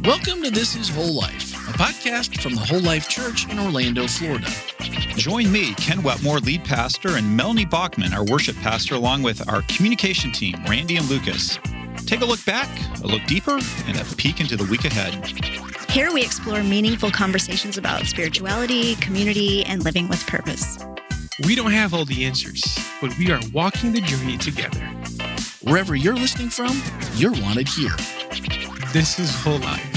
Welcome to This Is Whole Life, a podcast from the Whole Life Church in Orlando, Florida. Join me, Ken Wetmore, lead pastor, and Melanie Bachman, our worship pastor, along with our communication team, Randy and Lucas. Take a look back, a look deeper, and a peek into the week ahead. Here we explore meaningful conversations about spirituality, community, and living with purpose. We don't have all the answers, but we are walking the journey together. Wherever you're listening from, you're wanted here. This is Whole Life.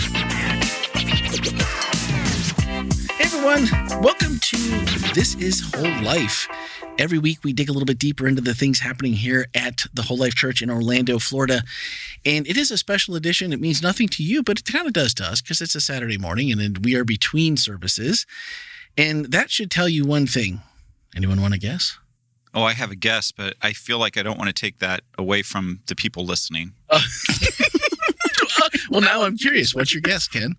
Hey everyone, welcome to This Is Whole Life. Every week we dig a little bit deeper into the things happening here at the Whole Life Church in Orlando, Florida. And it is a special edition. It means nothing to you, but it kind of does to us because it's a Saturday morning and then we are between services. And that should tell you one thing. Anyone want to guess? Oh, I have a guess, but I feel like I don't want to take that away from the people listening. Well, now I'm curious. What's your guess, Ken?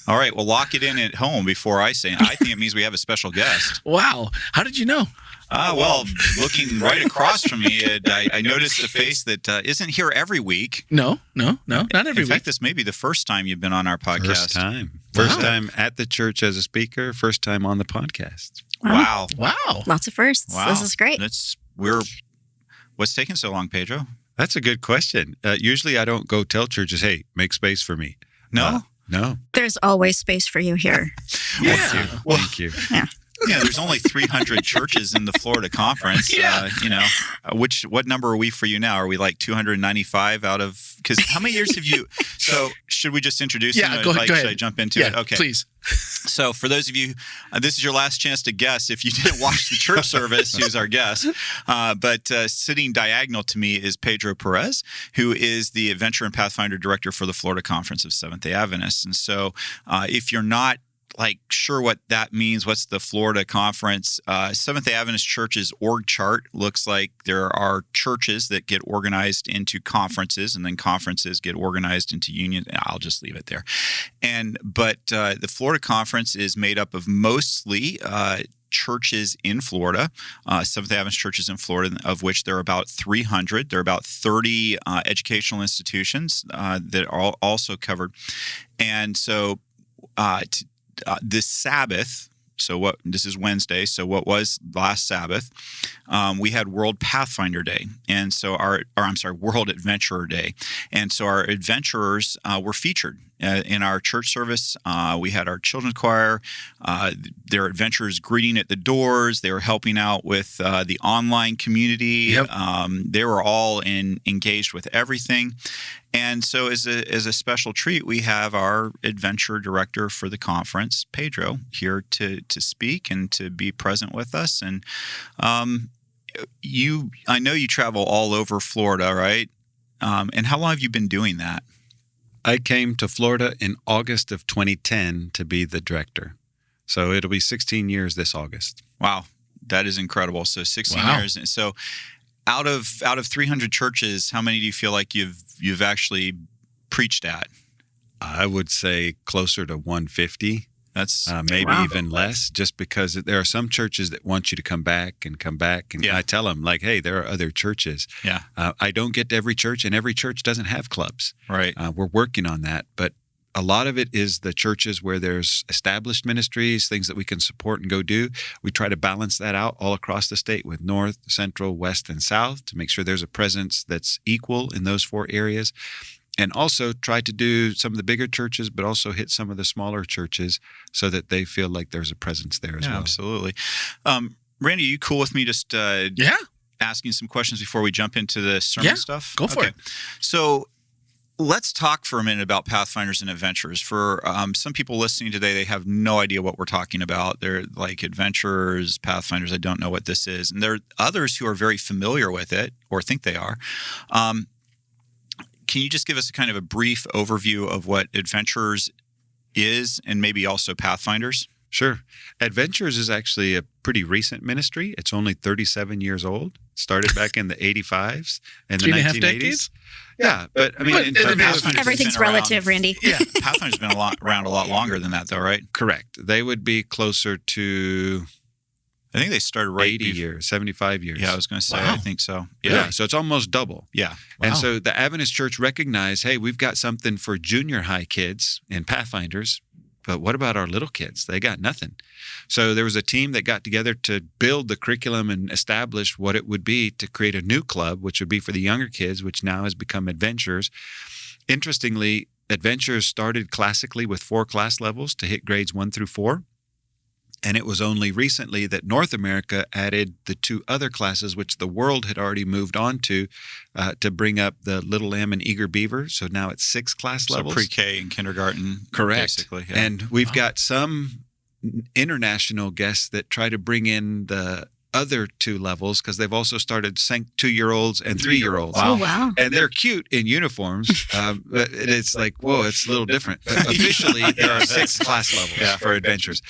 All right, well, lock it in at home before I say it. I think it means we have a special guest. Wow. How did you know? Well, looking right across from me, I noticed a face that isn't here every week. No, not every week. In fact, this may be the first time you've been on our podcast. First time at the church as a speaker, first time on the podcast. Wow. Lots of firsts. Wow. This is great. What's taking so long, Pedro? That's a good question. Usually I don't go tell churches, hey, make space for me. No? No. There's always space for you here. Yeah. Thank you. Yeah, there's only 300 churches in the Florida conference. Yeah. What number are we for you now? Are we like 295 out of? Because how many years have you? So should we just introduce? Yeah, go ahead. Should I jump into it? Okay, please. So for those of you, this is your last chance to guess if you didn't watch the church service, who's our guest. But sitting diagonal to me is Pedro Perez, who is the Adventure and Pathfinder Director for the Florida Conference of Seventh-day Adventists. And so if you're not sure what that means, what's the Florida Conference? Seventh-day Adventist Church's org chart looks like there are churches that get organized into conferences, and then conferences get organized into unions. I'll just leave it there. But the Florida Conference is made up of mostly churches in Florida, Seventh-day Adventist churches in Florida, of which there are about 300. There are about 30 educational institutions that are also covered. And so this Sabbath, this is Wednesday, so what was last Sabbath, we had World Pathfinder Day, and so World Adventurer Day. And so our adventurers were featured in our church service. We had our children's choir, their adventurers greeting at the doors. They were helping out with the online community. Yep. They were all engaged with everything. And so as a special treat, we have our adventure director for the conference, Pedro, here to speak and to be present with us. And I know you travel all over Florida, right? And how long have you been doing that? I came to Florida in August of 2010 to be the director. So it'll be 16 years this August. Wow, that is incredible. So 16 Wow. years. And so out of 300 churches, how many do you feel like you've actually preached at? I would say closer to 150. That's maybe even less, just because there are some churches that want you to come back. And Yeah. I tell them, hey, there are other churches. Yeah. I don't get to every church, and every church doesn't have clubs. right. We're working on that. But a lot of it is the churches where there's established ministries, things that we can support and go do. We try to balance that out all across the state with North, Central, West, and South to make sure there's a presence that's equal in those four areas. And also try to do some of the bigger churches, but also hit some of the smaller churches so that they feel like there's a presence there as well. Absolutely. Randy, are you cool with me just asking some questions before we jump into the sermon stuff? Go for it. So let's talk for a minute about Pathfinders and Adventurers. For some people listening today, they have no idea what we're talking about. They're like adventurers, Pathfinders. I don't know what this is. And there are others who are very familiar with it or think they are. Can you just give us a kind of a brief overview of what Adventurers is and maybe also Pathfinders? Sure. Adventures is actually a pretty recent ministry. It's only 37 years old. Started back in the 85s and the 1980s. 3.5 decades? Yeah, but I mean, Everything's relative, Randy. Yeah, Pathfinder's been around a lot longer than that, though, right? Correct. They would be closer to I think they started right 80 years, 75 years. Yeah, I was going to say, Wow. I think so. Yeah, so it's almost double. Yeah. And Wow. so the Adventist Church recognized, hey, we've got something for junior high kids and Pathfinders, but what about our little kids? They got nothing. So there was a team that got together to build the curriculum and establish what it would be to create a new club, which would be for the younger kids, which now has become Adventures. Interestingly, Adventures started classically with 4 class levels to hit grades 1 through 4. And it was only recently that North America added the 2 other classes, which the world had already moved on to bring up the Little Lamb and Eager Beaver. So now it's 6 class So levels. pre-K and kindergarten. Correct. Basically. Yeah. And we've got some international guests that try to bring in the other 2 levels because they've also started 2-year-olds and 3-year-olds. Oh, wow. And they're cute in uniforms, but it's like, whoa, it's a little different. But officially, there are 6 class levels for Adventures.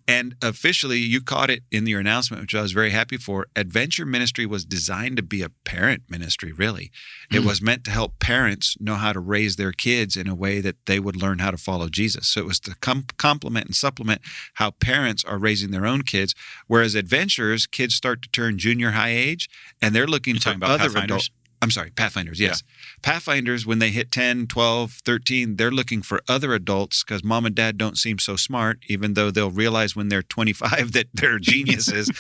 And officially, you caught it in your announcement, which I was very happy for. Adventure Ministry was designed to be a parent ministry, really. It was meant to help parents know how to raise their kids in a way that they would learn how to follow Jesus. So it was to complement and supplement how parents are raising their own kids. Whereas Adventures, kids start to turn junior high age, and they're looking You're for talking about other Pathfinders? adults. I'm sorry, Pathfinders, yes. Pathfinders, when they hit 10, 12, 13, they're looking for other adults because mom and dad don't seem so smart, even though they'll realize when they're 25 that they're geniuses.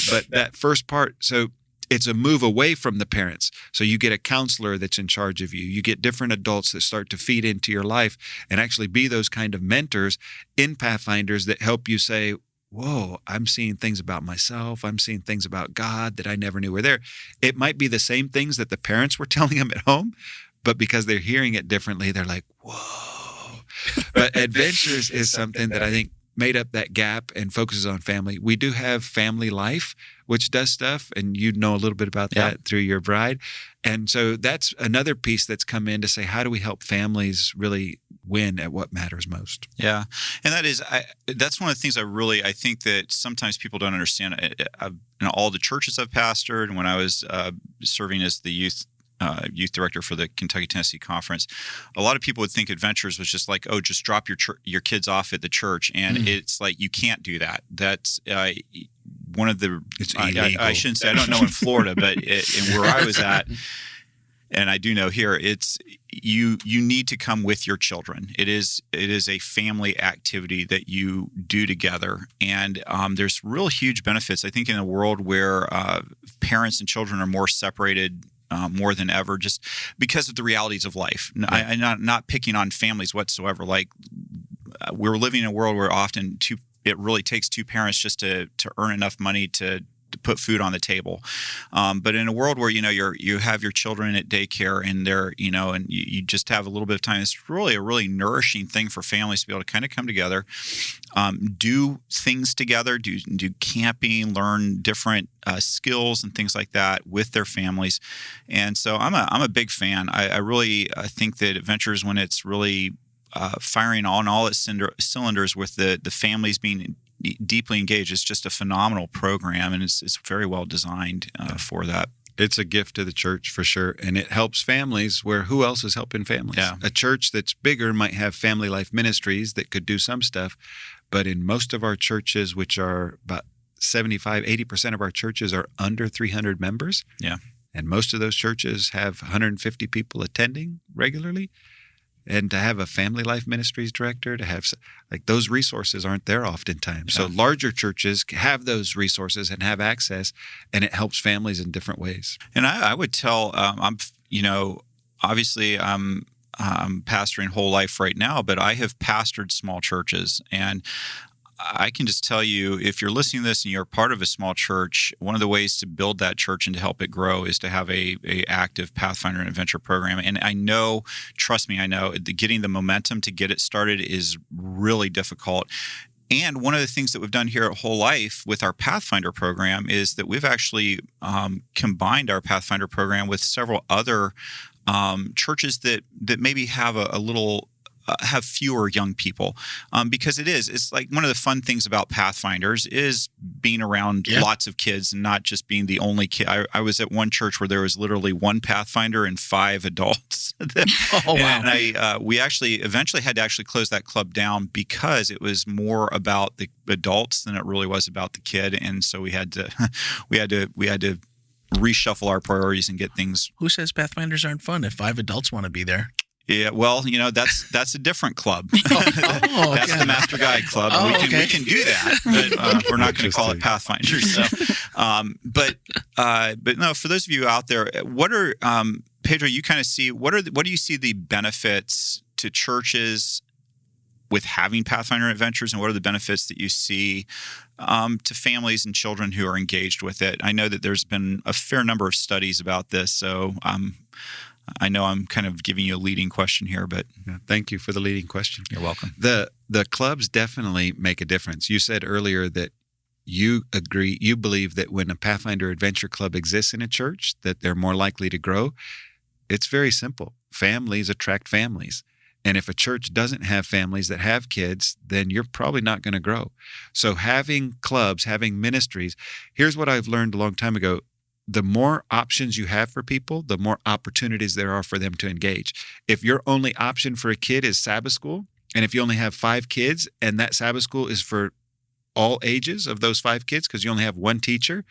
But that first part, so it's a move away from the parents. So you get a counselor that's in charge of you. You get different adults that start to feed into your life and actually be those kind of mentors in Pathfinders that help you say, whoa, I'm seeing things about myself. I'm seeing things about God that I never knew were there. It might be the same things that the parents were telling them at home, but because they're hearing it differently, they're like, whoa. But Adventures is something that I think made up that gap and focuses on family. We do have Family Life, which does stuff, and you know a little bit about that through your bride. And so that's another piece that's come in to say, how do we help families really win at what matters most? Yeah, and that's one of the things I think that sometimes people don't understand. All the churches I've pastored, and when I was serving as the youth director for the Kentucky Tennessee Conference, a lot of people would think Adventures was just like, oh, just drop your kids off at the church, and it's like you can't do that. That's one of the. It's illegal. I shouldn't say. I don't know in Florida, but in where I was at. And I do know here, it's you need to come with your children. It is a family activity that you do together, and there's real huge benefits. I think in a world where parents and children are more separated more than ever, just because of the realities of life. I'm not picking on families whatsoever. Like we're living in a world where often it really takes 2 parents just to earn enough money to put food on the table. But in a world where, you have your children at daycare and they're, and you just have a little bit of time, it's really a really nourishing thing for families to be able to kind of come together, do things together, do camping, learn different skills and things like that with their families. And so I'm a big fan. I really think that Adventures, when it's really firing on all its cylinders with the families being deeply engaged, it's just a phenomenal program, and it's very well designed for that. It's a gift to the church for sure, and it helps families where who else is helping families? Yeah. A church that's bigger might have Family Life Ministries that could do some stuff, but in most of our churches, which are about 75-80% of our churches are under 300 members. Yeah. And most of those churches have 150 people attending regularly. And to have a Family Life Ministries director, to have those resources aren't there oftentimes. So larger churches have those resources and have access, and it helps families in different ways. And I would tell, obviously I'm pastoring Whole Life right now, but I have pastored small churches, and I can just tell you, if you're listening to this and you're part of a small church, one of the ways to build that church and to help it grow is to have a active Pathfinder and Adventure program. And I know, trust me, getting the momentum to get it started is really difficult. And one of the things that we've done here at Whole Life with our Pathfinder program is that we've actually combined our Pathfinder program with several other churches that maybe have a little have fewer young people, because it's like one of the fun things about Pathfinders is being around lots of kids and not just being the only kid. I was at one church where there was literally one Pathfinder and 5 adults. Oh, wow. And we actually eventually had to close that club down because it was more about the adults than it really was about the kid, and so we had to reshuffle our priorities and get things. Who says Pathfinders aren't fun if 5 adults want to be there? Yeah, well, that's a different club. Oh, that's the Master Guide Club. Oh, we can do that, but we're not going to call it Pathfinders. So, but no, for those of you out there, what are Pedro? You kind of see what do you see the benefits to churches with having Pathfinder Adventures, and what are the benefits that you see to families and children who are engaged with it? I know that there's been a fair number of studies about this, so I know I'm kind of giving you a leading question here, but thank you for the leading question. You're welcome. The clubs definitely make a difference. You said earlier that you believe that when a Pathfinder Adventure Club exists in a church, that they're more likely to grow. It's very simple. Families attract families. And if a church doesn't have families that have kids, then you're probably not going to grow. So having clubs, having ministries, here's what I've learned a long time ago. The more options you have for people, the more opportunities there are for them to engage. If your only option for a kid is Sabbath school, and if you only have 5 kids and that Sabbath school is for all ages of those 5 kids because you only have one teacher,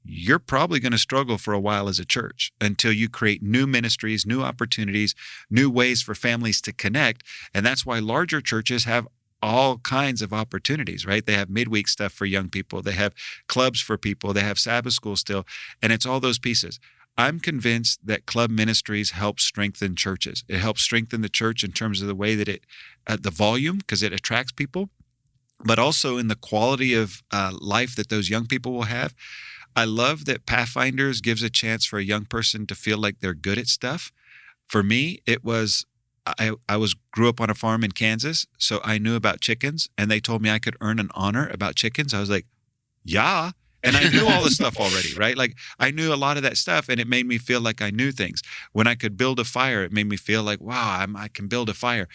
you're probably going to struggle for a while as a church until you create new ministries, new opportunities, new ways for families to connect. And that's why larger churches have all kinds of opportunities, right? They have midweek stuff for young people. They have clubs for people. They have Sabbath school still. And it's all those pieces. I'm convinced that club ministries help strengthen churches. It helps strengthen the church in terms of the way that the volume, because it attracts people, but also in the quality of life that those young people will have. I love that Pathfinders gives a chance for a young person to feel like they're good at stuff. For me, it was I grew up on a farm in Kansas, so I knew about chickens, and they told me I could earn an honor about chickens. I was like, yeah. And I knew all the stuff already, right? Like I knew a lot of that stuff, and it made me feel like I knew things. When I could build a fire, it made me feel like, wow, I can build a fire.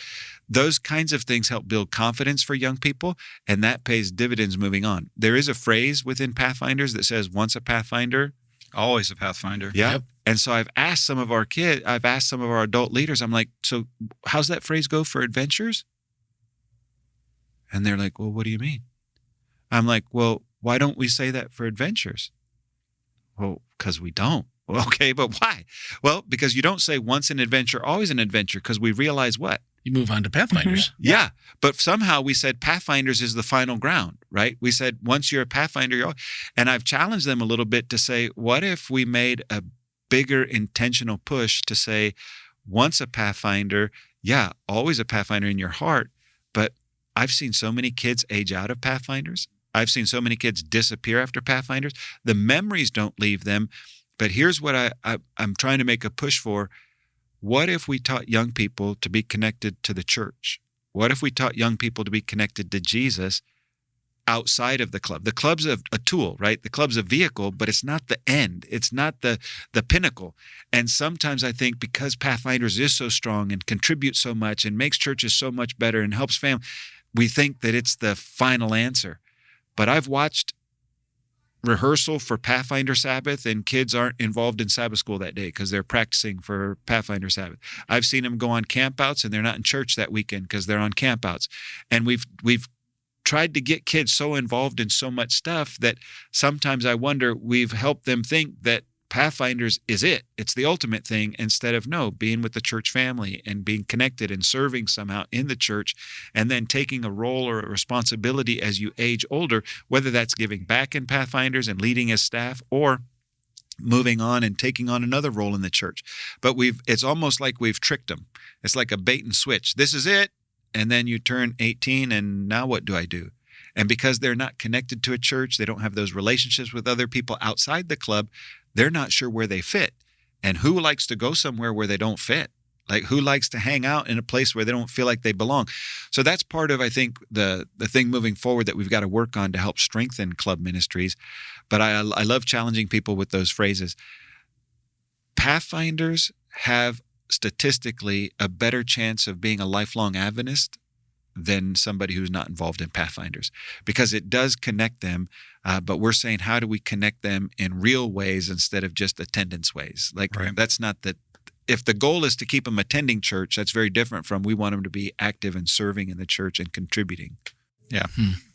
Those kinds of things help build confidence for young people, and that pays dividends moving on. There is a phrase within Pathfinders that says, once a Pathfinder, always a Pathfinder. Yeah. Yep. And so I've asked some of our adult leaders, I'm like, so how's that phrase go for adventures? And they're like, well, what do you mean? I'm like, well, why don't we say that for adventures? Well, because we don't. Well, okay, but why? Well, because you don't say once an adventure, always an adventure, because we realize what? You move on to Pathfinders. Mm-hmm. Yeah, but somehow we said Pathfinders is the final ground, right? We said once you're a Pathfinder, and I've challenged them a little bit to say, what if we made a bigger intentional push to say, once a Pathfinder, yeah, always a Pathfinder in your heart, but I've seen so many kids age out of Pathfinders. I've seen so many kids disappear after Pathfinders. The memories don't leave them, but here's what I'm trying to make a push for. What if we taught young people to be connected to the church? What if we taught young people to be connected to Jesus outside of the club? The club's a tool, right? The club's a vehicle, but it's not the end. It's not the pinnacle. And sometimes I think because Pathfinders is so strong and contributes so much and makes churches so much better and helps families, we think that it's the final answer. But I've watched rehearsal for Pathfinder Sabbath, and kids aren't involved in Sabbath school that day because they're practicing for Pathfinder Sabbath. I've seen them go on campouts, and they're not in church that weekend because they're on campouts. And we've tried to get kids so involved in so much stuff that sometimes I wonder we've helped them think that Pathfinders is it. It's the ultimate thing, instead of being with the church family and being connected and serving somehow in the church, and then taking a role or a responsibility as you age older, whether that's giving back in Pathfinders and leading as staff or moving on and taking on another role in the church. But it's almost like we've tricked them. It's like a bait and switch. This is it. And then you turn 18 and now what do I do? And because they're not connected to a church, they don't have those relationships with other people outside the club, they're not sure where they fit. And who likes to go somewhere where they don't fit? Like, who likes to hang out in a place where they don't feel like they belong? So that's part of, I think, the thing moving forward that we've got to work on to help strengthen club ministries. But I love challenging people with those phrases. Pathfinders have statistically a better chance of being a lifelong Adventist than somebody who's not involved in Pathfinders, because it does connect them. But we're saying, how do we connect them in real ways instead of just attendance ways? Like, that's not the, if the goal is to keep them attending church, that's very different from we want them to be active and serving in the church and contributing. Yeah,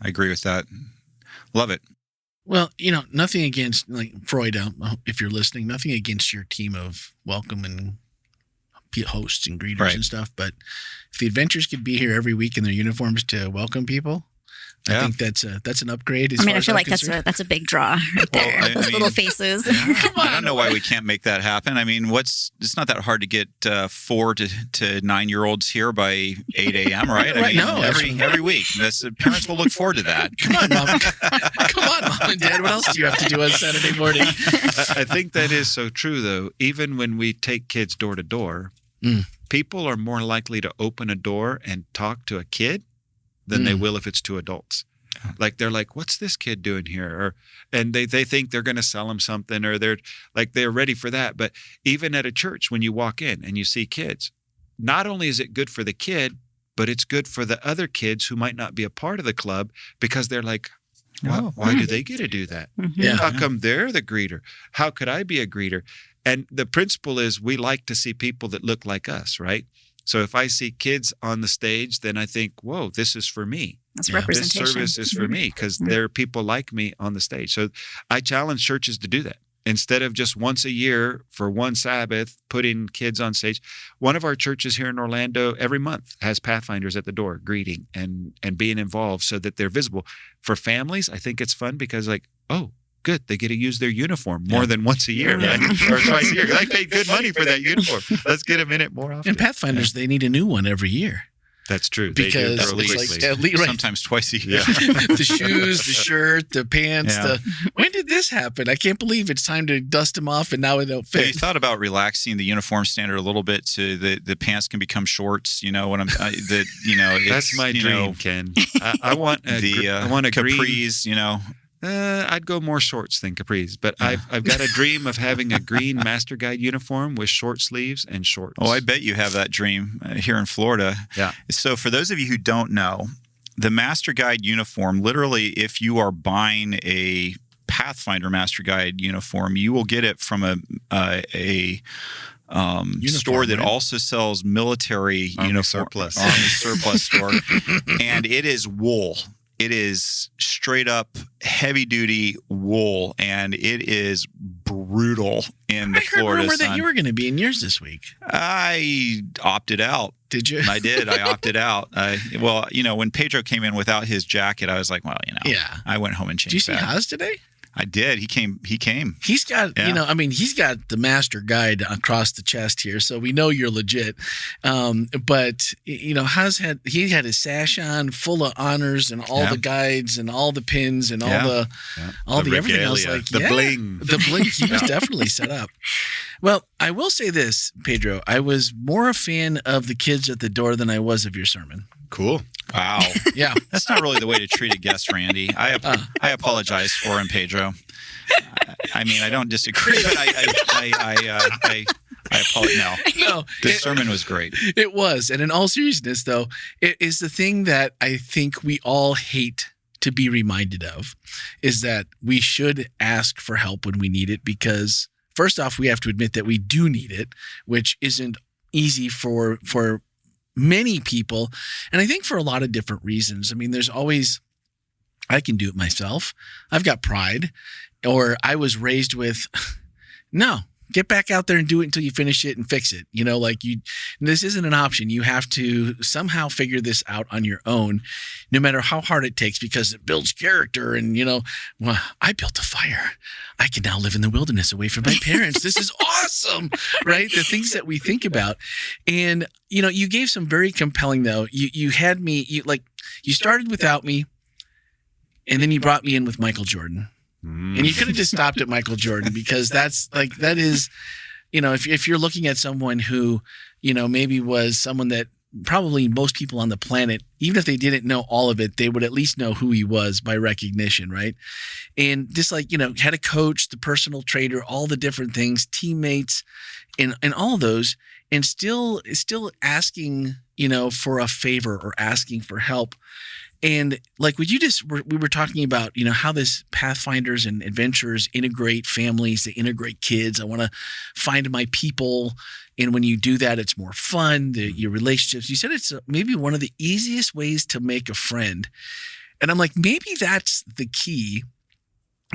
I agree with that. Love it. Well, nothing against, like, Freud, if you're listening, nothing against your team of welcome and hosts and greeters and stuff. But if the Adventures could be here every week in their uniforms to welcome people, I think that's an upgrade. I mean, I feel like that's a big draw right there. Well, those little faces. Come on. I don't know why we can't make that happen. I mean, it's not that hard to get 4 to 9-year-olds here by 8 a.m., right? I mean, every week. Parents will look forward to that. Come on, Mom. Come on, Mom and Dad. What else do you have to do on Saturday morning? I think that is so true, though. Even when we take kids door to door, people are more likely to open a door and talk to a kid than they will if it's two adults. Like, they're like, what's this kid doing here? And they think they're going to sell them something, or they're ready for that. But even at a church, when you walk in and you see kids, not only is it good for the kid, but it's good for the other kids who might not be a part of the club, because they're like, why do they get to do that? Yeah. How come they're the greeter? How could I be a greeter? And the principle is, we like to see people that look like us, right? So if I see kids on the stage, then I think, whoa, this is for me. That's representation. This service is for me, because there are people like me on the stage. So I challenge churches to do that. Instead of just once a year for one Sabbath, putting kids on stage. One of our churches here in Orlando every month has Pathfinders at the door greeting and being involved so that they're visible. For families, I think it's fun because, like, oh, good, they get to use their uniform more than once a year, right? Or twice a year. I paid good money for that uniform. Let's get them in it more often. And Pathfinders, they need a new one every year. That's true. Because they do it's like, sometimes twice a year. The shoes, the shirt, the pants. When did this happen? I can't believe it's time to dust them off and now it don't fit. Have you thought about relaxing the uniform standard a little bit so the pants can become shorts? That's my dream, Ken. I want a capris, green, I'd go more shorts than capris, but I've got a dream of having a green Master Guide uniform with short sleeves and shorts. Oh, I bet you have that dream here in Florida. Yeah. So for those of you who don't know, the Master Guide uniform, literally, if you are buying a Pathfinder Master Guide uniform, you will get it from a store that also sells military uniform, surplus. Army surplus store, and it is wool. It is straight up heavy duty wool, and it is brutal in the Florida rumor sun. that you were going to be in yours this week. I opted out. Did you? I did. I opted out. When Pedro came in without his jacket, I was like, I went home and changed. Did you see that. Haas today? I did. He came. He's got, he's got the Master Guide across the chest here, so we know you're legit. But Haas had his sash on, full of honors and all the guides and all the pins and all the everything else, like the bling. The bling. He was definitely set up. Well, I will say this, Pedro. I was more a fan of the kids at the door than I was of your sermon. Cool. Wow. Yeah. That's not really the way to treat a guest, Randy. I apologize for him, Pedro. I mean, I don't disagree, but I apologize. No, the sermon was great. It was. And in all seriousness, though, it is the thing that I think we all hate to be reminded of, is that we should ask for help when we need it, because first off, we have to admit that we do need it, which isn't easy for many people. And I think for a lot of different reasons. I mean, there's always, I can do it myself. I've got pride, or I was raised with, no, get back out there and do it until you finish it and fix it. This isn't an option. You have to somehow figure this out on your own, no matter how hard it takes, because it builds character. And, I built a fire. I can now live in the wilderness away from my parents. This is awesome, right? The things that we think about. And, you gave some very compelling, though. You had me, you started without me, and then you brought me in with Michael Jordan. And you could have just stopped at Michael Jordan, because that is, if you're looking at someone who, maybe was someone that probably most people on the planet, even if they didn't know all of it, they would at least know who he was by recognition, right? And just like, had a coach, the personal trainer, all the different things, teammates, and all of those, and still asking, for a favor or asking for help. And like we were talking about, how this Pathfinders and adventurers integrate families, they integrate kids. I want to find my people. And when you do that, it's more fun, your relationships. You said it's maybe one of the easiest ways to make a friend. And I'm like, maybe that's the key,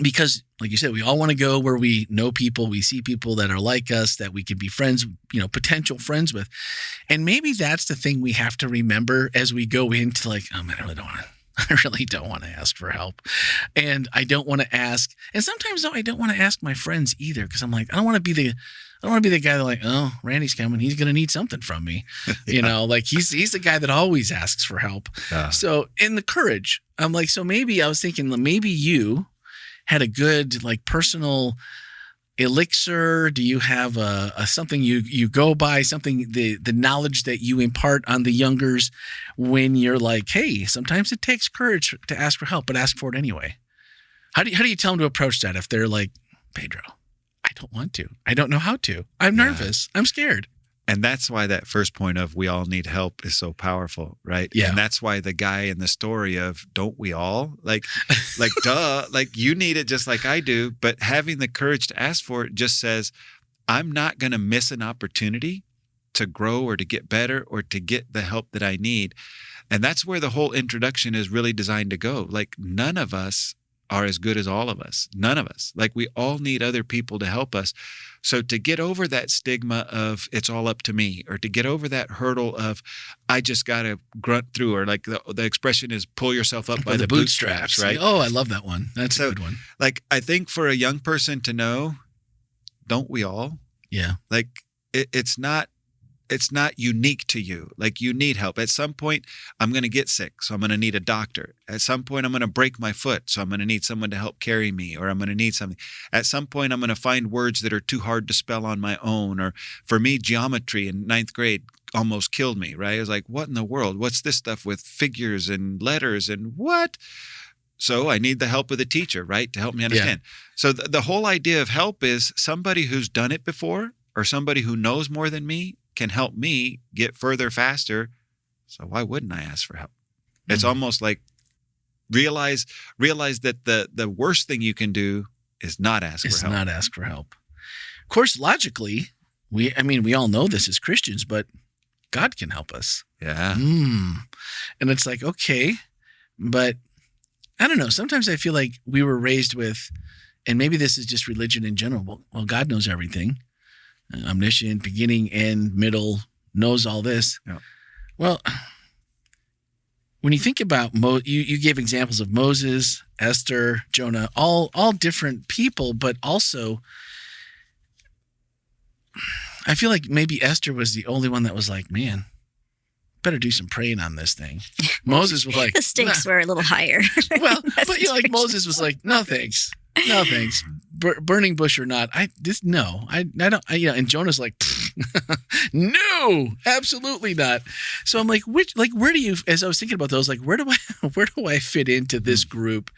because like you said, we all want to go where we know people, we see people that are like us, that we can be friends, potential friends with. And maybe that's the thing we have to remember as we go into like, oh man, I really don't want to ask for help. And I don't want to ask. And sometimes though, I don't want to ask my friends either, because I'm like, I don't want to be the guy that like, oh, Randy's coming, he's going to need something from me. Like he's the guy that always asks for help. Yeah. So in the courage, I'm like, so maybe I was thinking maybe you had a good like personal elixir. Do you have a something you go by, something, the knowledge that you impart on the youngers when you're like, hey, sometimes it takes courage to ask for help, but ask for it anyway. How do you tell them to approach that if they're like, Pedro, I don't want to, I don't know how to, I'm nervous, I'm scared? And that's why that first point of we all need help is so powerful, right? Yeah. And that's why the guy in the story of don't we all? Like duh, like you need it just like I do. But having the courage to ask for it just says, I'm not going to miss an opportunity to grow or to get better or to get the help that I need. And that's where the whole introduction is really designed to go. Like none of us are as good as all of us. None of us. Like we all need other people to help us. So to get over that stigma of it's all up to me, or to get over that hurdle of I just got to grunt through, or like the expression is pull yourself up by the bootstraps, right? Oh, I love that one. That's a good one. Like I think for a young person to know, don't we all? Yeah. Like it's not unique to you. Like you need help. At some point, I'm going to get sick, so I'm going to need a doctor. At some point, I'm going to break my foot, so I'm going to need someone to help carry me, or I'm going to need something. At some point, I'm going to find words that are too hard to spell on my own. Or for me, geometry in 9th grade almost killed me, right? I was like, what in the world? What's this stuff with figures and letters and what? So I need the help of the teacher, right, to help me understand. Yeah. So the whole idea of help is somebody who's done it before, or somebody who knows more than me can help me get further faster. So why wouldn't I ask for help? It's almost like realize that the worst thing you can do is not ask for help. Not ask for help. Of course, logically, we all know this as Christians, but God can help us. Yeah. And it's like, okay, but I don't know. Sometimes I feel like we were raised with, and maybe this is just religion in general. Well, God knows everything. Omniscient, beginning, end, middle, knows all this. Yeah. Well, when you think about you gave examples of Moses, Esther, Jonah, all different people, but also I feel like maybe Esther was the only one that was like, man, better do some praying on this thing. Moses was like, the stakes were a little higher. Well, but like Moses was like, no thanks. No thanks. Burning bush or not, I don't. And Jonah's like, no, absolutely not. So I'm like, where do you? As I was thinking about those, like, where do I fit into this group?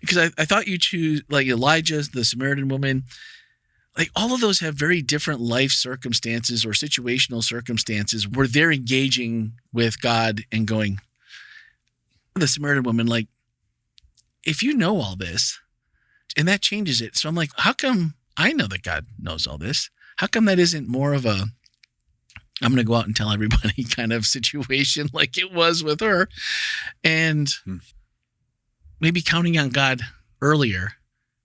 Because I thought you choose like Elijah, the Samaritan woman. Like all of those have very different life circumstances or situational circumstances where they're engaging with God and going. The Samaritan woman, like, if you know all this. And that changes it. So I'm like, how come I know that God knows all this? How come that isn't more of a, I'm going to go out and tell everybody kind of situation like it was with her? And maybe counting on God earlier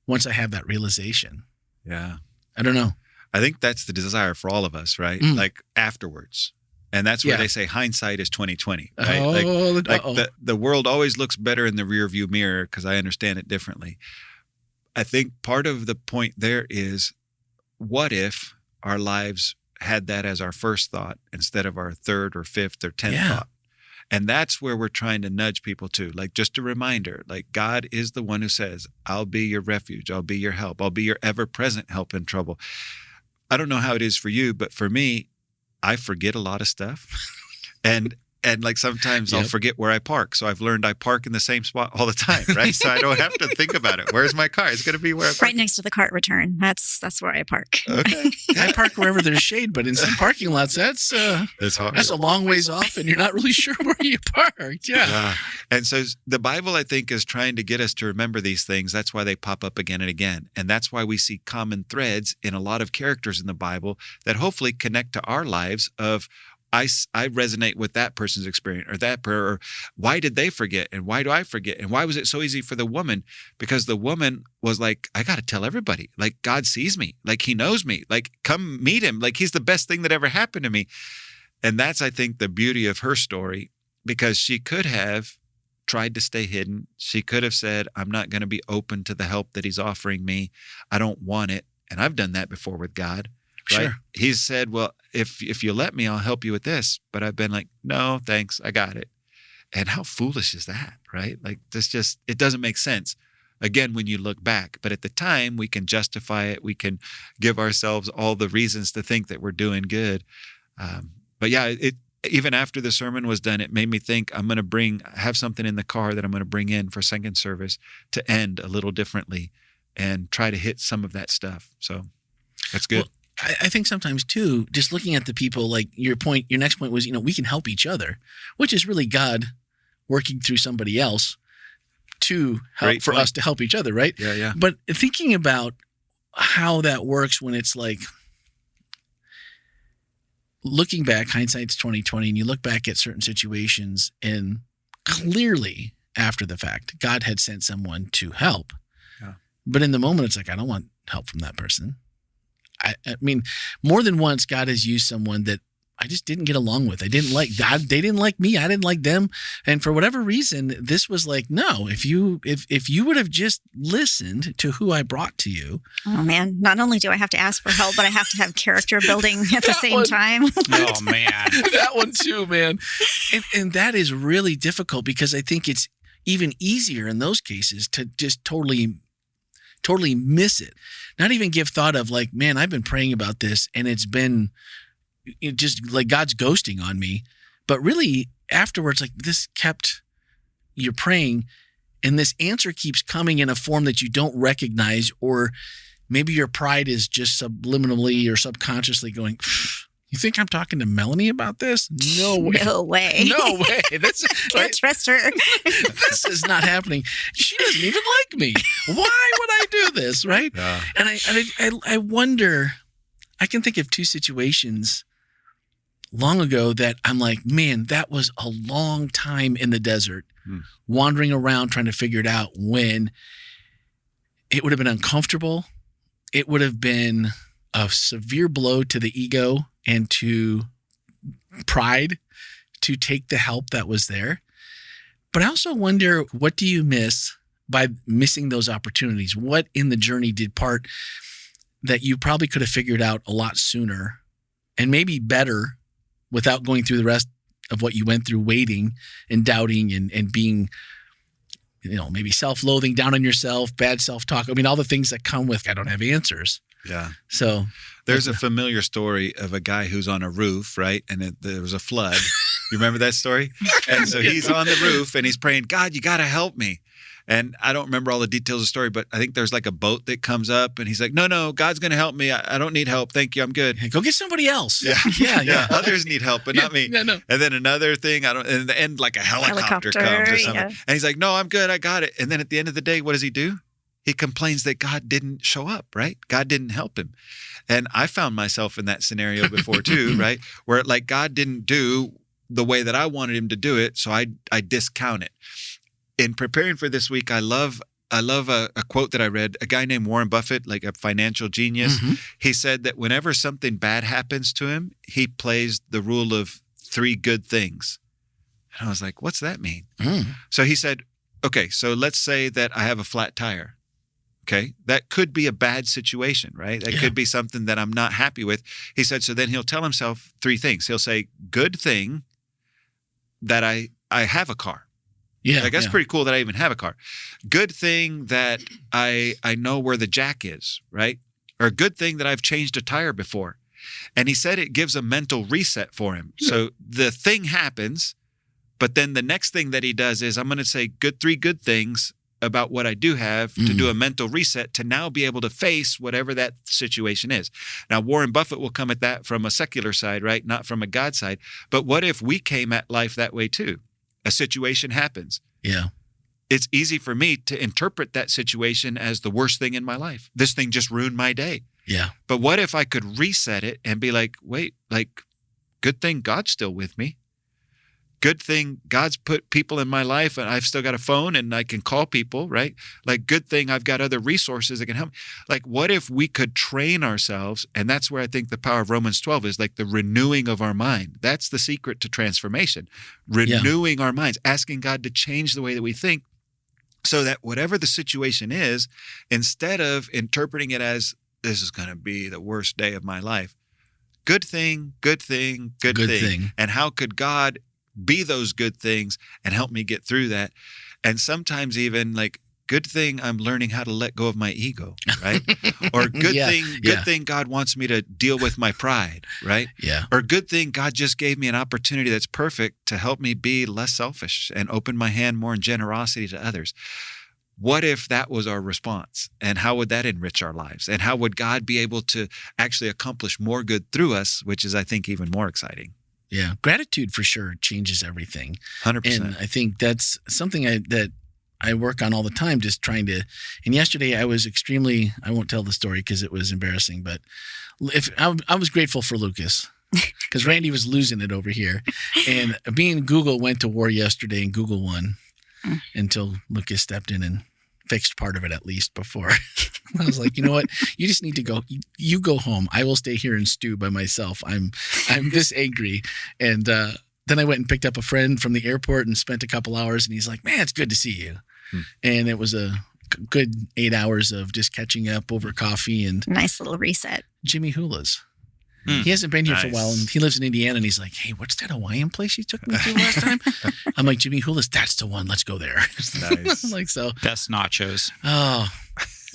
once I have that realization. Yeah. I don't know. I think that's the desire for all of us, right? Like afterwards. And that's where they say hindsight is 20/20, right? The world always looks better in the rear view mirror because I understand it differently. I think part of the point there is, what if our lives had that as our first thought instead of our third or fifth or 10th thought? And that's where we're trying to nudge people to. Like, just a reminder, like God is the one who says, I'll be your refuge. I'll be your help. I'll be your ever-present help in trouble. I don't know how it is for you, but for me, I forget a lot of stuff. And like sometimes I'll Yep. forget where I park. So I've learned I park in the same spot all the time, right? So I don't have to think about it. Where's my car? It's going to be where I park. Right next to the cart return. That's where I park. Okay. I park wherever there's shade, but in some parking lots, that's It's hard. a long ways off, and you're not really sure where you parked. Yeah. Yeah. And so the Bible, I think, is trying to get us to remember these things. That's why they pop up again and again. And that's why we see common threads in a lot of characters in the Bible that hopefully connect to our lives of, I resonate with that person's experience or why did they forget? And why do I forget? And why was it so easy for the woman? Because the woman was like, I got to tell everybody, like God sees me, like he knows me, like come meet him. Like he's the best thing that ever happened to me. And that's, I think, the beauty of her story, because she could have tried to stay hidden. She could have said, I'm not going to be open to the help that he's offering me. I don't want it. And I've done that before with God. Right? Sure. He's said, well, if you let me, I'll help you with this. But I've been like, no, thanks. I got it. And how foolish is that, right? Like it doesn't make sense. Again, when you look back, but at the time we can justify it. We can give ourselves all the reasons to think that we're doing good. But yeah, even after the sermon was done, it made me think I have something in the car that I'm going to bring in for second service to end a little differently and try to hit some of that stuff. So that's good. Well, I think sometimes too, just looking at the people, like your next point was, we can help each other, which is really God working through somebody else to help Great for point. us to help each other, right? Yeah. But thinking about how that works when it's like looking back, hindsight's 20/20, and you look back at certain situations and clearly after the fact, God had sent someone to help. Yeah. But in the moment, it's like, I don't want help from that person. I mean, more than once, God has used someone that I just didn't get along with. I didn't like God. They didn't like me. I didn't like them. And for whatever reason, this was like, no, if you would have just listened to who I brought to you. Oh man, not only do I have to ask for help, but I have to have character building at the That same one. time. Oh man. That one too, man. And that is really difficult because I think it's even easier in those cases to just totally miss it. Not even give thought of like, man, I've been praying about this and it's been just like God's ghosting on me. But really afterwards, like you're praying and this answer keeps coming in a form that you don't recognize, or maybe your pride is just subliminally or subconsciously going, you think I'm talking to Melanie about this? No way. No way. No way. That's Can't trust her. this is not happening. She doesn't even like me. Why would I do this? Right. Yeah. And I wonder, I can think of two situations long ago that I'm like, man, that was a long time in the desert, wandering around trying to figure it out, when it would have been uncomfortable. It would have been a severe blow to the ego and to pride to take the help that was there. But I also wonder, what do you miss by missing those opportunities? What in the journey did part that you probably could have figured out a lot sooner and maybe better without going through the rest of what you went through, waiting and doubting and being, maybe self-loathing, down on yourself, bad self-talk. I mean, all the things that come with, I don't have answers. Yeah. So There's a familiar story of a guy who's on a roof, right? And there was a flood. You remember that story? And so he's on the roof and he's praying, God, you got to help me. And I don't remember all the details of the story, but I think there's like a boat that comes up and he's like, no, God's going to help me. I don't need help. Thank you. I'm good. go get somebody else. Yeah. Yeah. Others need help, but not me. No. And then another thing, and in the end, like a helicopter comes or something. Yeah. And he's like, no, I'm good. I got it. And then at the end of the day, what does he do? He complains that God didn't show up, right? God didn't help him. And I found myself in that scenario before too, right? Where like God didn't do the way that I wanted him to do it. So I discount it. In preparing for this week, I love a quote that I read. A guy named Warren Buffett, like a financial genius, he said that whenever something bad happens to him, he plays the rule of 3 good things. And I was like, what's that mean? So he said, okay, so let's say that I have a flat tire. Okay, that could be a bad situation, right? That could be something that I'm not happy with. He said, so then he'll tell himself 3 things. He'll say, good thing that I have a car. Yeah. Like, that's pretty cool that I even have a car. Good thing that I know where the jack is, right? Or good thing that I've changed a tire before. And he said it gives a mental reset for him. So the thing happens, but then the next thing that he does is, I'm going to say three good things about what I do have to do a mental reset to now be able to face whatever that situation is. Now, Warren Buffett will come at that from a secular side, right? Not from a God side. But what if we came at life that way too? A situation happens. Yeah. It's easy for me to interpret that situation as the worst thing in my life. This thing just ruined my day. Yeah. But what if I could reset it and be like, wait, like, good thing God's still with me. Good thing God's put people in my life and I've still got a phone and I can call people, right? Like, good thing I've got other resources that can help me. Like, what if we could train ourselves? And that's where I think the power of Romans 12 is, like the renewing of our mind. That's the secret to transformation. Renewing our minds, asking God to change the way that we think so that whatever the situation is, instead of interpreting it as, this is going to be the worst day of my life, good thing, good thing, good thing. And how could God be those good things and help me get through that? And sometimes even like, good thing I'm learning how to let go of my ego, right? Or good thing God wants me to deal with my pride, right? Yeah. Or good thing God just gave me an opportunity that's perfect to help me be less selfish and open my hand more in generosity to others. What if that was our response? And how would that enrich our lives? And how would God be able to actually accomplish more good through us, which is, I think, even more exciting? Yeah. Gratitude for sure changes everything. 100%. And I think that's something that I work on all the time, just trying to. And yesterday I was I won't tell the story because it was embarrassing, but I was grateful for Lucas because Randy was losing it over here. And me and Google went to war yesterday and Google won until Lucas stepped in and fixed part of it at least before. I was like, you know what? You just need to go. You go home. I will stay here and stew by myself. I'm this angry. And then I went and picked up a friend from the airport and spent a couple hours. And he's like, man, it's good to see you. And it was a good 8 hours of just catching up over coffee and nice little reset. Jimmy Hula's. He hasn't been here for a while, and he lives in Indiana, and he's like, hey, what's that Hawaiian place you took me to last time? I'm like, Jimmy Hula's, that's the one. Let's go there. Nice. Like, so. Best nachos. Oh,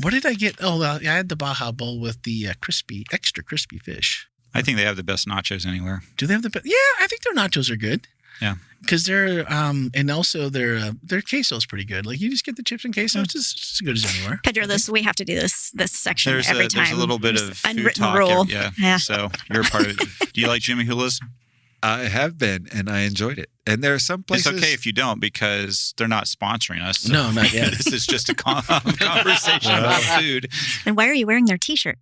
what did I get? Oh, I had the Baja Bowl with the extra crispy fish. I think they have the best nachos anywhere. Do they have the best? Yeah, I think their nachos are good. Yeah. Because they're, and also their queso is pretty good. Like, you just get the chips and queso. It's just as good as anywhere. Pedro, we have to do this section every time. There's a little bit of food unwritten talk. rule. Yeah. So you're a part of it. Do you like Jimmy Hula's? I have been, and I enjoyed it. And there are some places. It's okay if you don't, because they're not sponsoring us. So No, not yet. This is just a conversation about food. And why are you wearing their T-shirt?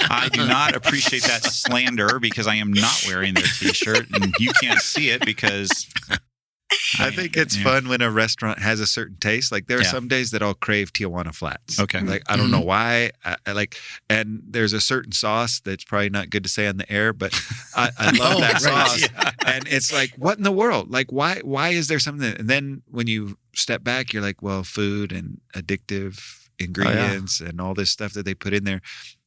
I do not appreciate that slander because I am not wearing their T-shirt, and you can't see it because I think it's fun when a restaurant has a certain taste. Like, there are some days that I'll crave Tijuana Flats. Okay. Like, I don't know why. I like, and there's a certain sauce that's probably not good to say on the air, but I love that sauce. Yeah. And it's like, what in the world? Like, why is there something? And then when you step back, you're like, well, food and addictive ingredients and all this stuff that they put in there.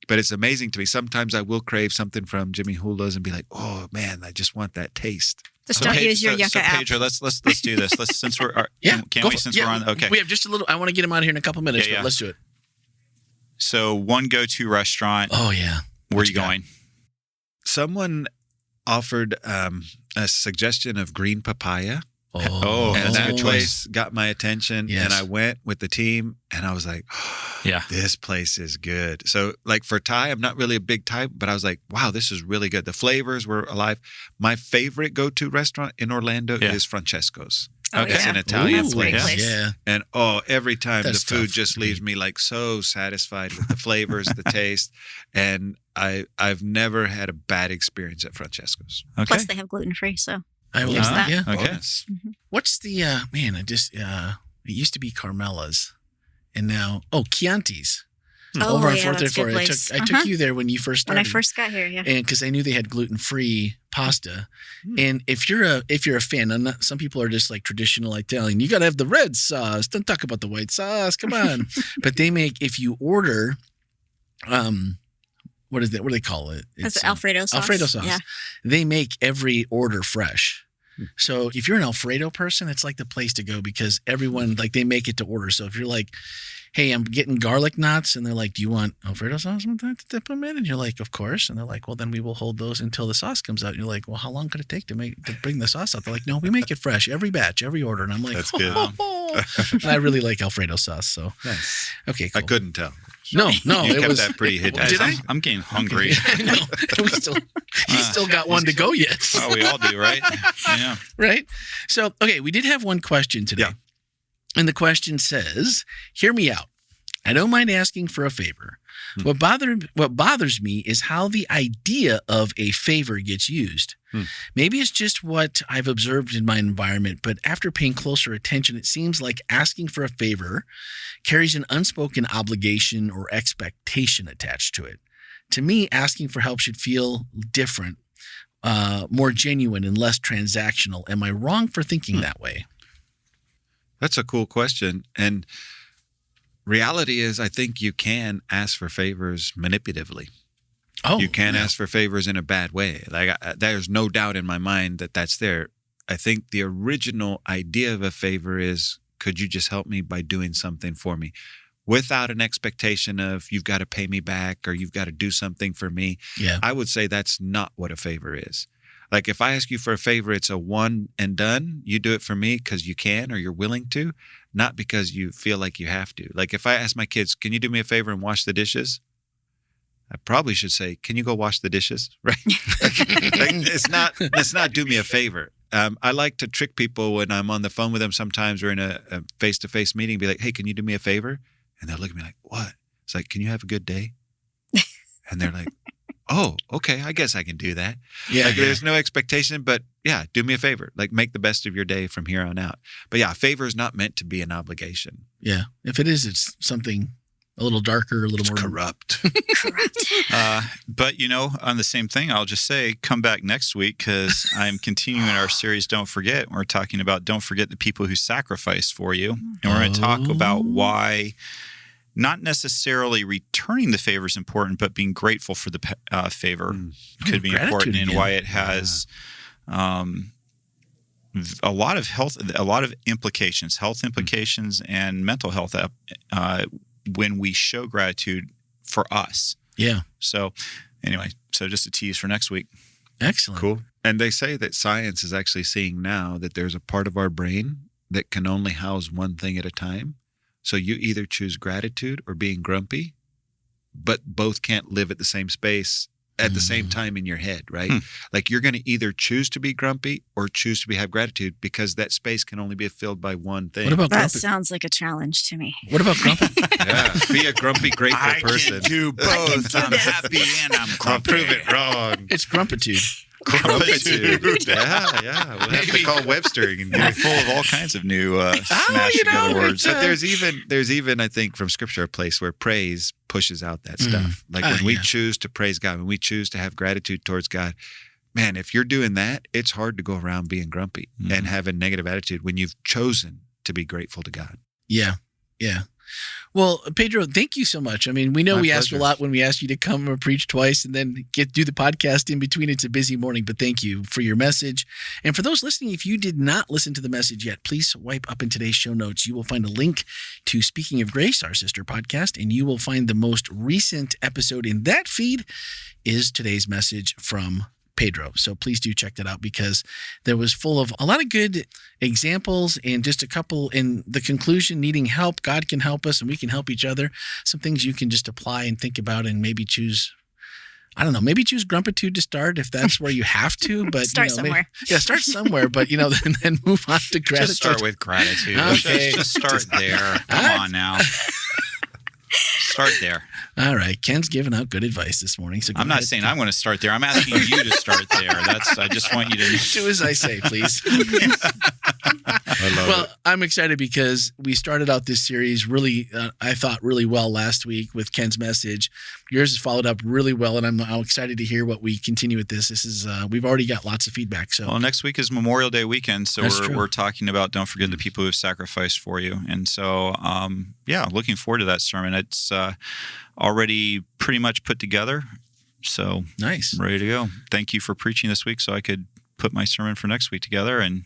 But it's amazing to me. Sometimes I will crave something from Jimmy Hula's and be like, "Oh man, I just want that taste." Just don't use your Yucca app. Pedro, let's do this. Since we're we're on. Okay, we have just a little. I want to get him out of here in a couple minutes. But let's do it. So, one go-to restaurant. Oh yeah, where are you going? Someone offered a suggestion of green papaya. And that place got my attention, Yes. and I went with the team, and I was like, this place is good. So, like, for Thai, I'm not really a big Thai, but I was like, wow, this is really good. The flavors were alive. My favorite go-to restaurant in Orlando is Francesco's. It's an Italian place. Yeah. And every time That's the food tough. just leaves me like so satisfied with the flavors, the taste, and I've never had a bad experience at Francesco's. Okay. Plus, they have gluten-free, so I will. use that. Yeah. Okay. What's the man? It used to be Carmela's, and now Chianti's. Oh, over on yeah, 4th that's a good place. I took you there when you first started. When I first got here, and because I knew they had gluten-free pasta. And if you're a fan, some people are just like traditional Italian. You got to have the red sauce. Don't talk about the white sauce. Come on. But they make, if you order, what is that? What do they call it? It's Alfredo sauce. Alfredo sauce. Yeah. They make every order fresh. So if you're an Alfredo person, it's like the place to go because everyone, like, they make it to order. So if you're like, hey, I'm getting garlic knots. And they're like, do you want Alfredo sauce with that to dip them in? And you're like, of course. And they're like, well, then we will hold those until the sauce comes out. And you're like, well, how long could it take to bring the sauce out? They're like, no, we make it fresh every batch, every order. And I'm like, That's good. And I really like Alfredo sauce. So, Nice. Okay, cool. I couldn't tell. No, You it kept was. that pretty hidden. Did I? I'm getting hungry. No, he's still got one to go yet. Oh, we all do, right? Yeah. Right? So, okay, we did have one question today. Yeah. And the question says, hear me out. I don't mind asking for a favor. What bothers me is how the idea of a favor gets used. Maybe it's just what I've observed in my environment, but after paying closer attention, it seems like asking for a favor carries an unspoken obligation or expectation attached to it. To me, asking for help should feel different, more genuine and less transactional. Am I wrong for thinking that way? That's a cool question. And reality is, I think you can ask for favors manipulatively. Oh, You can ask for favors in a bad way. Like there's no doubt in my mind that that's there. I think the original idea of a favor is, could you just help me by doing something for me? Without an expectation of you've got to pay me back or you've got to do something for me. Yeah. I would say that's not what a favor is. Like if I ask you for a favor, it's a one and done. You do it for me because you can or you're willing to, not because you feel like you have to. Like if I ask my kids, can you do me a favor and wash the dishes? I probably should say, can you go wash the dishes? Right? It's not do me a favor. I like to trick people when I'm on the phone with them sometimes or in a face-to-face meeting, be like, hey, can you do me a favor? And they'll look at me like, what? It's like, can you have a good day? And they're like, oh, okay, I guess I can do that. Yeah. There's no expectation, but yeah, do me a favor. Like make the best of your day from here on out. But yeah, a favor is not meant to be an obligation. Yeah. If it is, it's something a little darker, a little more corrupt. But, on the same thing, I'll just say, come back next week because I'm continuing our series, Don't Forget. We're talking about don't forget the people who sacrificed for you. And we're going to talk about why not necessarily returning the favor is important, but being grateful for the favor could be important and why it has a lot of implications, health implications and mental health when we show gratitude for us. Yeah. So anyway, just a tease for next week. Excellent. Cool. And they say that science is actually seeing now that there's a part of our brain that can only house one thing at a time. So you either choose gratitude or being grumpy, but both can't live at the same space at the same time in your head, right? Like you're going to either choose to be grumpy or choose to have gratitude because that space can only be filled by one thing. What about That grumpy? sounds like a challenge to me. What about grumpy? Yeah, be a grumpy, grateful person. do both. I'm happy and I'm I'll grumpy. prove it wrong. It's grumpitude. Grumpitude. Yeah. We'll have to call Webster. You can do We're it. full of all kinds of new smash together words. But there's even I think from Scripture a place where praise pushes out that stuff. Like when we choose to praise God, when we choose to have gratitude towards God, man, if you're doing that, it's hard to go around being grumpy and have a negative attitude when you've chosen to be grateful to God. Yeah. Yeah. Well, Pedro, thank you so much. I mean, we know My we asked a pleasure. lot when we asked you to come or preach twice and then do the podcast in between. It's a busy morning, but thank you for your message. And for those listening, if you did not listen to the message yet, please swipe up in today's show notes. You will find a link to Speaking of Grace, our sister podcast, and you will find the most recent episode in that feed is today's message from Pedro. So please do check that out because there was full of a lot of good examples and just a couple in the conclusion, needing help. God can help us and we can help each other. Some things you can just apply and think about and maybe choose. I don't know, maybe choose grumpitude to start if that's where you have to, but Start somewhere. Start somewhere, but then move on to gratitude. Just start with gratitude. Okay. Just start there. Come on now. Start there. All right. Ken's giving out good advice this morning. So go I'm not ahead. saying I'm going to start there. I'm asking you to start there. I just want you to. Do as I say, please. I love Well, it. I'm excited because we started out this series really, I thought, really well last week with Ken's message. Yours has followed up really well, and I'm excited to hear what we continue with this. This is we've already got lots of feedback. So Well, next week is Memorial Day weekend, so That's true. we're talking about don't forget the people who have sacrificed for you. And so, looking forward to that sermon. It's already pretty much put together, so nice. ready to go. Thank you for preaching this week so I could put my sermon for next week together. And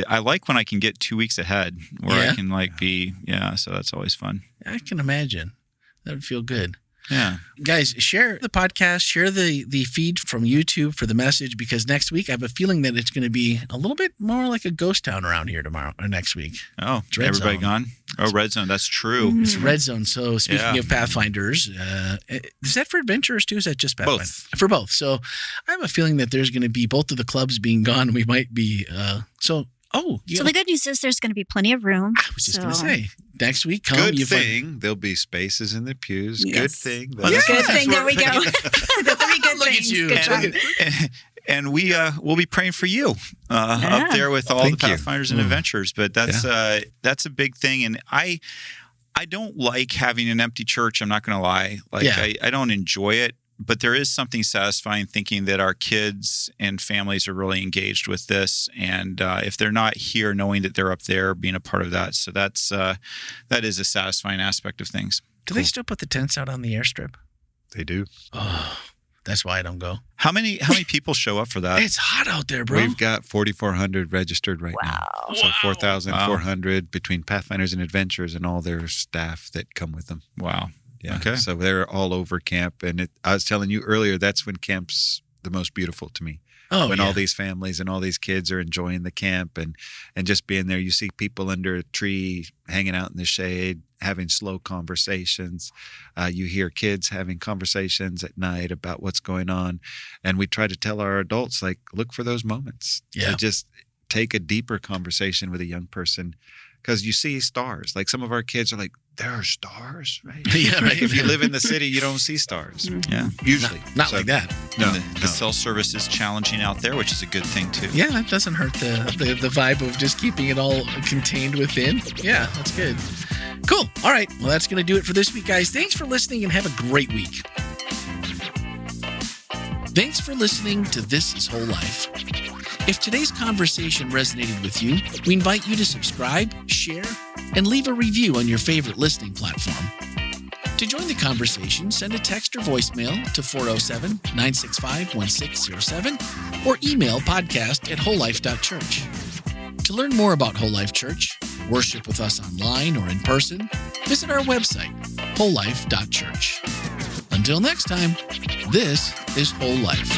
I like when I can get 2 weeks ahead where Yeah. I can so that's always fun. I can imagine. That would feel good. Yeah. Guys, share the podcast, share the feed from YouTube for the message, because next week I have a feeling that it's going to be a little bit more like a ghost town around here tomorrow or next week. Oh, Red everybody Zone. gone? Oh, Red Zone. That's true. It's Red Zone. So speaking of Pathfinders, is that for adventurers too? Is that just Pathfinder? Both. For both. So I have a feeling that there's going to be both of the clubs being gone. We might be So the good news is there's going to be plenty of room. I was just going to say, next week, come. Good thing there'll be spaces in the pews. Yes. Good thing. Good thing. There we go. The three good Look at things. you. Good job. And we'll be praying for you up there with all Thank the you. Pathfinders and Adventures. But that's a big thing. And I don't like having an empty church. I'm not going to lie. I don't enjoy it. But there is something satisfying thinking that our kids and families are really engaged with this. And if they're not here, knowing that they're up there, being a part of that. So that is a satisfying aspect of things. Do they still put the tents out on the airstrip? They do. Oh, that's why I don't go. How many people show up for that? It's hot out there, bro. We've got 4,400 registered right now. So 4,400 between Pathfinders and Adventures and all their staff that come with them. Wow. Yeah. Okay. So they're all over camp. And I was telling you earlier, that's when camp's the most beautiful to me. When all these families and all these kids are enjoying the camp and just being there. You see people under a tree hanging out in the shade, having slow conversations. You hear kids having conversations at night about what's going on. And we try to tell our adults, look for those moments. Yeah. To just take a deeper conversation with a young person. Because you see stars. Some of our kids are like, there are stars, right? Yeah, right. If you live in the city, you don't see stars. Yeah. Usually. Not like that. No. The cell service is challenging out there, which is a good thing too. Yeah, that doesn't hurt the vibe of just keeping it all contained within. Yeah, that's good. Cool. All right. Well, that's going to do it for this week, guys. Thanks for listening and have a great week. Thanks for listening to This is Whole Life. If today's conversation resonated with you, we invite you to subscribe, share, and leave a review on your favorite listening platform. To join the conversation, send a text or voicemail to 407-965-1607 or email podcast@wholelife.church. To learn more about Whole Life Church, worship with us online or in person, visit our website, wholelife.church. Until next time, this is Whole Life.